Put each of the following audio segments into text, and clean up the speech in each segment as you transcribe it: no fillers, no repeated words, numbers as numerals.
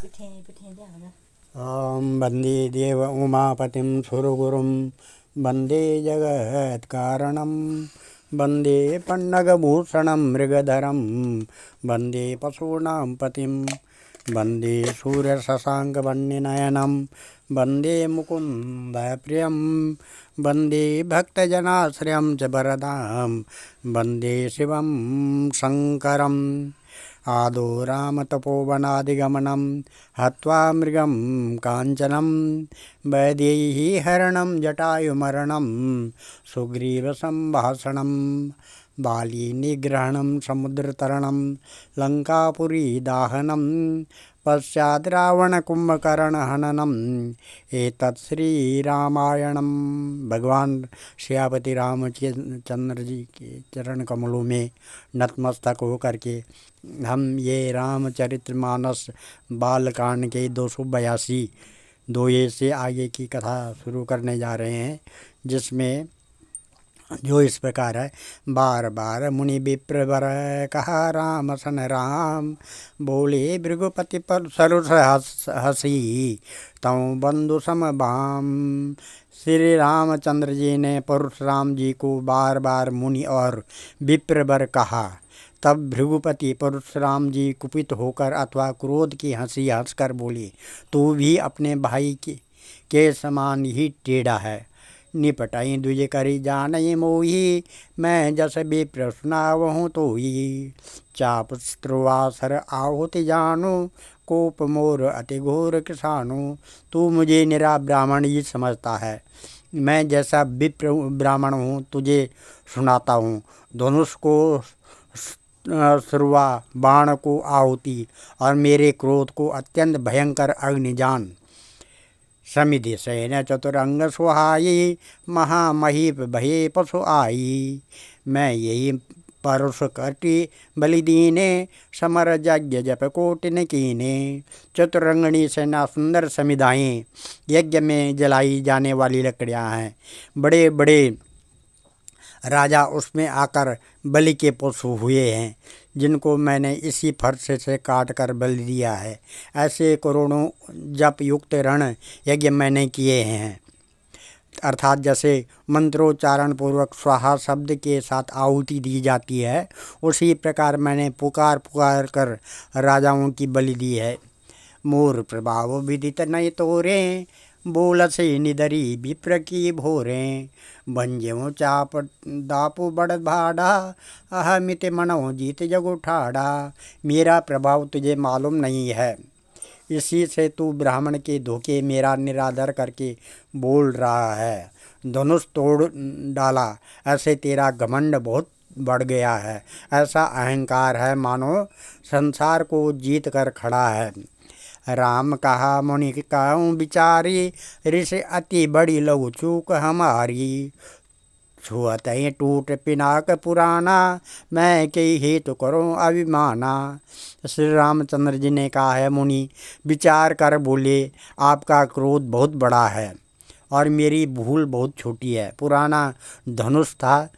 ॐ वन्दे देव उमापतिं सुरगुरुं वन्दे जगत्कारणं वन्दे पन्नगभूषणं मृगधरं वन्दे पशूनां पतिं वन्दे सूर्यशशाङ्कवन्यनयनं वन्दे मुकुन्दप्रियं वन्दे भक्तजनाश्रयं च वरदां वन्दे शिवं शङ्करम् आदो रामतपोवनादिगमनं हत्वा मृगं काञ्चनं वैदेहीहरणं जटायुमरणं सुग्रीवसम्भाषणं बालीनिग्रहणं समुद्रतरणं लङ्कापुरीदाहनं पश्चात् रावणकुम्भकर्णहननम् एतत् श्रीरामायणं। भगवान श्यापति रामचंद्र जी के चरण कमलों में नतमस्तक होकर के हम ये रामचरितमानस बालकांड के 282 दोये से आगे की कथा शुरू करने जा रहे हैं, जिसमें जो इस प्रकार है। बार बार मुनि विप्रवर कहा राम सन राम, बोले भृगुपति पर सरुस हसी तव बंधु सम बाम। श्री रामचंद्र जी ने परशुराम जी को बार बार मुनि और विप्रवर कहा। तब भृगुपति परशुराम जी कुपित होकर अथवा क्रोध की हंसी हंसकर बोले, तू भी अपने भाई के समान ही टेढ़ा है। निपटाई दुज करी जानई मोही, मैं जस विप्र सुनावहूँ तो ही। चाप स्त्रुवासर आहुति जानो, कोप मोर अति घोर किसानो। तू मुझे निरा ब्राह्मण ही समझता है, मैं जैसा विप्र ब्राह्मण हूँ तुझे सुनाता हूँ। धनुष को श्रुवा, बाण को आहुति और मेरे क्रोध को अत्यंत भयंकर अग्निजान। समिधि सैन चतुरंग सुहाई, महामहीप भये पशु आई। मैं यही परुष कटी बलि दीने, समर यज्ञ जप कोटिन कीने। चतुरंगणी सेना सुंदर समिधाएँ यज्ञ में जलाई जाने वाली लकड़ियाँ हैं। बड़े बड़े राजा उसमें आकर बलि के पशु हुए हैं, जिनको मैंने इसी फर्श से काट कर बलि दिया है। ऐसे करोड़ों जप युक्त रण यज्ञ मैंने किए हैं। अर्थात जैसे मंत्रोच्चारण पूर्वक स्वाहा शब्द के साथ आहुति दी जाती है, उसी प्रकार मैंने पुकार पुकार कर राजाओं की बलि दी है। मोर प्रभाव विदित नहीं तोरे, बोल से निदरी विप्र की भोरें। भंज्यों चाप दापु बड़ भाड़ा, अहमित मनो जीत जग उठाड़ा। मेरा प्रभाव तुझे मालूम नहीं है, इसी से तू ब्राह्मण के धोखे मेरा निरादर करके बोल रहा है। धनुष तोड़ डाला, ऐसे तेरा घमंड बहुत बढ़ गया है। ऐसा अहंकार है मानो संसार को जीत कर खड़ा है। राम कहा मुनि कहूँ विचारी, ऋषि अति बड़ी लघु चूक हमारी। छुअत ही टूट पिनाक पुराना, मैं कई हेतु करूँ अभिमाना। श्री रामचंद्र जी ने कहा है, मुनि विचार कर बोले, आपका क्रोध बहुत बड़ा है और मेरी भूल बहुत छोटी है। पुराना धनुष था,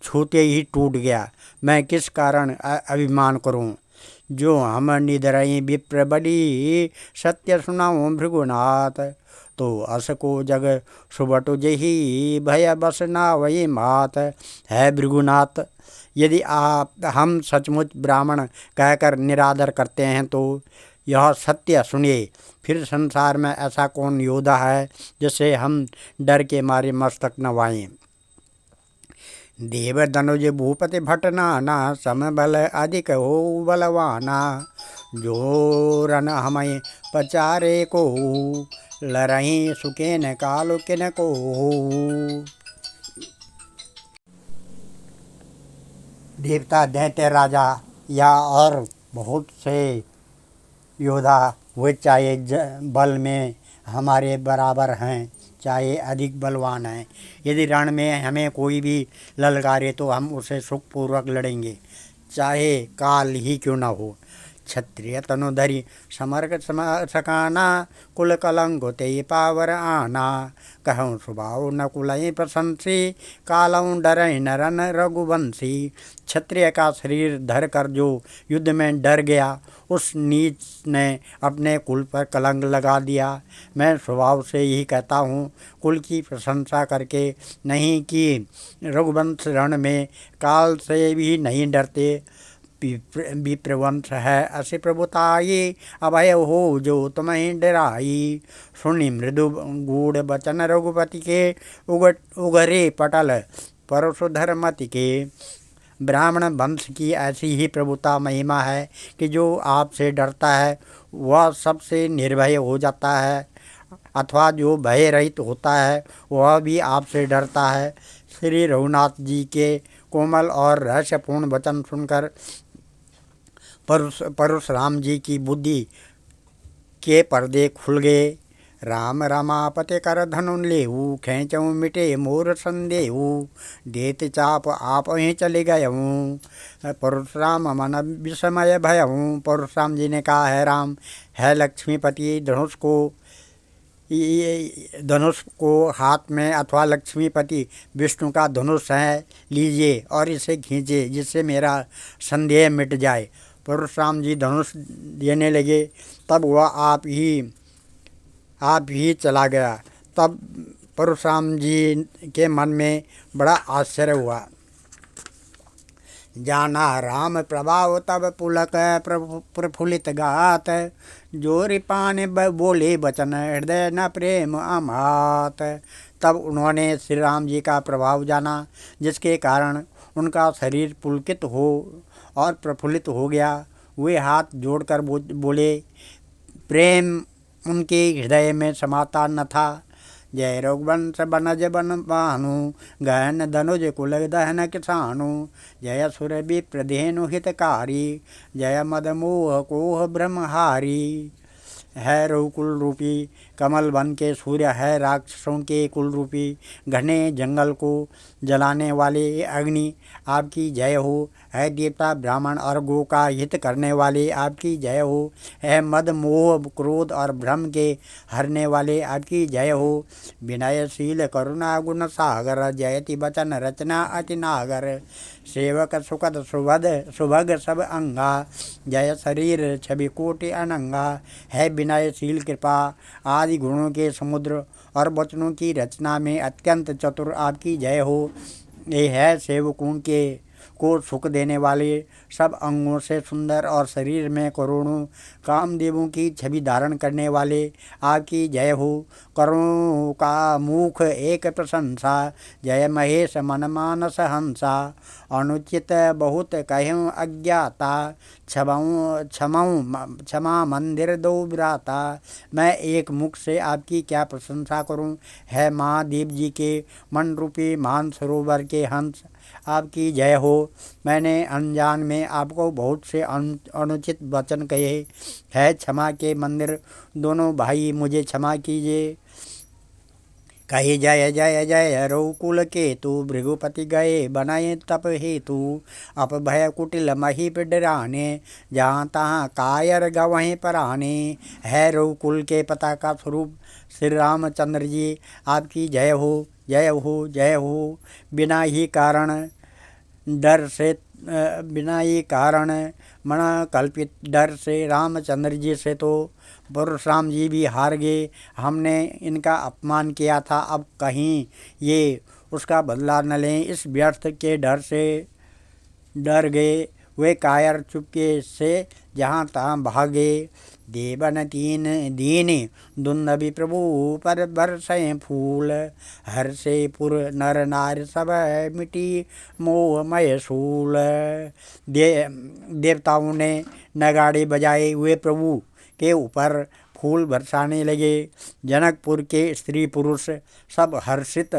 छूते ही टूट गया, मैं किस कारण अभिमान करूँ। जो हम निधरई विप्र बलि, सत्य सुनाऊँ भृगुनाथ। तो अस को जग सुबटु जही, भय बस ना वही मात। है भृगुनाथ, यदि हम सचमुच ब्राह्मण कहकर निरादर करते हैं तो यह सत्य सुनिए। फिर संसार में ऐसा कौन योद्धा है जिसे हम डर के मारे मस्तक नवाएं। देव धनुज भूपति भट नाना, सम बल अधिक हो बलवाना। जो रन हमें पचारे को, लरही सुके न कालो किन को। देवता दैत्य राजा या और बहुत से योद्धा वे चाहे बल में हमारे बराबर हैं, चाहे अधिक बलवान हैं, यदि रण में हमें कोई भी ललकारे तो हम उसे सुखपूर्वक लड़ेंगे, चाहे काल ही क्यों न हो। क्षत्रिय तनुधरी समर्ग सकाना, कुल कलंक ते पावर आना। कहूँ सुभाव न कुलय प्रशंसी, कालऊँ डरय नरन रघुवंशी। क्षत्रिय का शरीर धर कर जो युद्ध में डर गया, उस नीच ने अपने कुल पर कलंक लगा दिया। मैं स्वभाव से यही कहता हूँ, कुल की प्रशंसा करके नहीं कि रघुवंश रण में काल से भी नहीं डरते। विप्रवंश है अस प्रभुताई, अभय हो जो तुम्हें डराई। सुनि मृदु गूढ़ बचन रघुपति के, उगरे पटल परशुधर मति के। ब्राह्मण वंश की ऐसी ही प्रभुता महिमा है कि जो आपसे डरता है वह सबसे निर्भय हो जाता है, अथवा जो भय रहित होता है वह भी आपसे डरता है। श्री रघुनाथ जी के कोमल और रहस्यपूर्ण वचन सुनकर परशुराम जी की बुद्धि के पर्दे खुल गए। राम रमापते कर धनु लेहू, खेचऊँ मिटे मोर संदेहू। देत चाप आप वहीं चले गए हूँ, परशुराम मन विस्मय भय हूँ। परशुराम जी ने कहा, है राम, है लक्ष्मीपति, धनुष को हाथ में अथवा लक्ष्मीपति विष्णु का धनुष है, लीजिए और इसे खींचे जिससे मेरा संदेह मिट जाए। परशुराम जी धनुष देने लगे, तब वह आप ही चला गया। तब परशुराम जी के मन में बड़ा आश्चर्य हुआ। जाना राम प्रभाव तब पुलक प्रफुल्लित गात, जोरि पान बोले बचन हृदय न प्रेम अमात। तब उन्होंने श्री राम जी का प्रभाव जाना, जिसके कारण उनका शरीर पुलकित हो और प्रफुल्लित हो गया। वे हाथ जोड़कर बोले, प्रेम उनके हृदय में समाता न था। जय रघुवंश बनज बन भानु, गहन धनुज कुल दहन किसानु। जय सुर विप्रधेनु हितकारी, जय मद मोह कोह ब्रह्महारी। है रघुकुल रूपी कमल वन के सूर्य, है राक्षसों के कुल रूपी घने जंगल को जलाने वाले अग्नि, आपकी जय हो। है देवता ब्राह्मण और गो का हित करने वाले, आपकी जय हो। है मद मोह क्रोध और भ्रम के हरने वाले, आपकी जय हो। विनयशील करुणा गुण सागर, जयति बचन रचना अति नागर। सेवक सुखद सुभग सब अंगा, जय शरीर छवि कोटि अनंगा। है विनयशील कृपा आदि गुणों के समुद्र और वचनों की रचना में अत्यंत चतुर, आपकी जय हो। ये है सेवकों के को सुख देने वाले, सब अंगों से सुंदर और शरीर में करोड़ों कामदेवों की छवि धारण करने वाले, आपकी जय हो। करों का मुख एक प्रशंसा, जय महेश मन मानस हंसा। अनुचित बहुत कहूँ अज्ञाता, क्षमा मंदिर दो बिराता। मैं एक मुख से आपकी क्या प्रशंसा करूं। है महादेव जी के मन रूपी मान सरोवर के हंस, आपकी जय हो। मैंने अनजान में आपको बहुत से अनुचित वचन कहे। है क्षमा के मंदिर दोनों भाई, मुझे क्षमा कीजिए। कहे जय जय जय रघुकुल केतु, भृगुपति गए बनाए तप हेतु। अप भय कुटिल मही डराने, जहाँ तहाँ कायर गवहीं पराने। है रघुकुल के पताका स्वरूप श्री रामचंद्र जी, आपकी जय हो, जय हो, जय हो। बिना ही कारण मन कल्पित डर से रामचंद्र जी से तो परशुराम जी भी हार गए। हमने इनका अपमान किया था, अब कहीं ये उसका बदला न लें, इस व्यर्थ के डर से डर गए। वे कायर चुपके से जहाँ तहाँ भागे। देवन तीन दीन दुंदभी प्रभु पर बरसें फूल, हर से पुर नर नार सब मिटी मोहमय सूल। देवताओं ने नगाड़े बजाए हुए प्रभु के ऊपर फूल बरसाने लगे। जनकपुर के स्त्री पुरुष सब हर्षित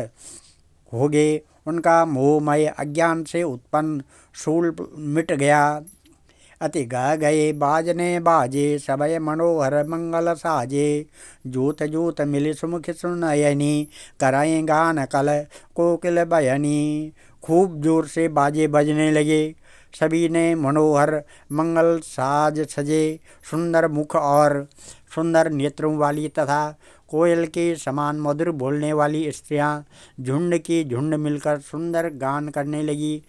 हो गए। उनका मोहमय अज्ञान से उत्पन्न शूल मिट गया। अति गा गए बाजने बाजे, सबय मनोहर मंगल साजे। जूत जूत मिली सुमुख सुनयनी, कराएं गान कल कोकिल बयनी। खूब जोर से बाजे बजने लगे, सभी ने मनोहर मंगल साज सजे, सुंदर मुख और सुंदर नेत्रों वाली तथा कोयल के समान मधुर बोलने वाली स्त्रियां झुंड की झुंड मिलकर सुंदर गान करने लगी।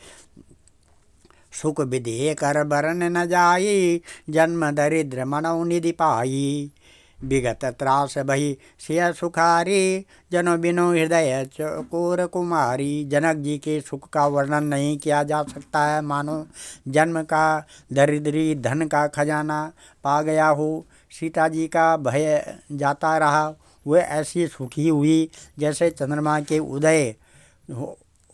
सुख विधि कर बरन न जाई, जन्म दरिद्र मनौ निधि पाई। विगत त्रास भई सिय सुखारी, जनो बिनो हृदय चकोर कुमारी। जनक जी के सुख का वर्णन नहीं किया जा सकता है, मानो जन्म का दरिद्री धन का खजाना पा गया हो। सीता जी का भय जाता रहा, वह ऐसी सुखी हुई जैसे चंद्रमा के उदय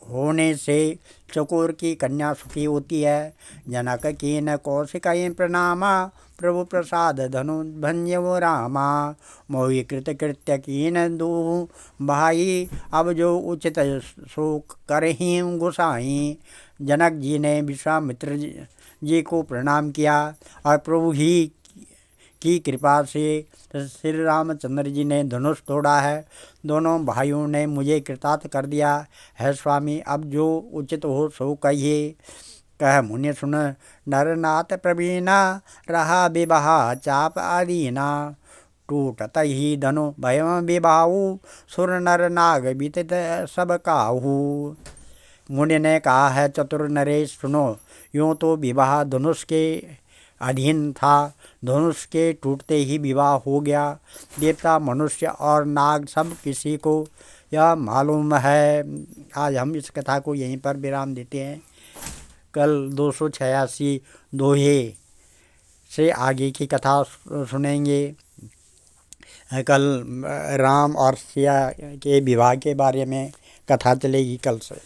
होने से चकोर की कन्या सुखी होती है। जनक की न कौशिक प्रणामा, प्रभु प्रसाद धनु भंजो रामा। मोहि कृत कृत्य कीन दू भाई, अब जो उचित शोक करही गोसाई। जनक जी ने विश्वामित्र जी को प्रणाम किया और प्रभु ही की कृपा से श्री रामचंद्र जी ने धनुष तोड़ा है। दोनों भाइयों ने मुझे कृतार्थ कर दिया है स्वामी, अब जो उचित हो सो कहिए। कह मुनि सुन नरनाथ प्रवीणा, रहा विवाह चाप आदीना। टूटत ही धनु भयम विभाऊ, सुर नर नाग बीतित सब काहू। मुनि ने कहा है, चतुर नरेश सुनो, यूँ तो विवाह धनुष के अधीन था, धनुष के टूटते ही विवाह हो गया। देवता मनुष्य और नाग सब किसी को यह मालूम है। आज हम इस कथा को यहीं पर विराम देते हैं। कल 286 दोहे से आगे की कथा सुनेंगे। कल राम और सिया के विवाह के बारे में कथा चलेगी कल से।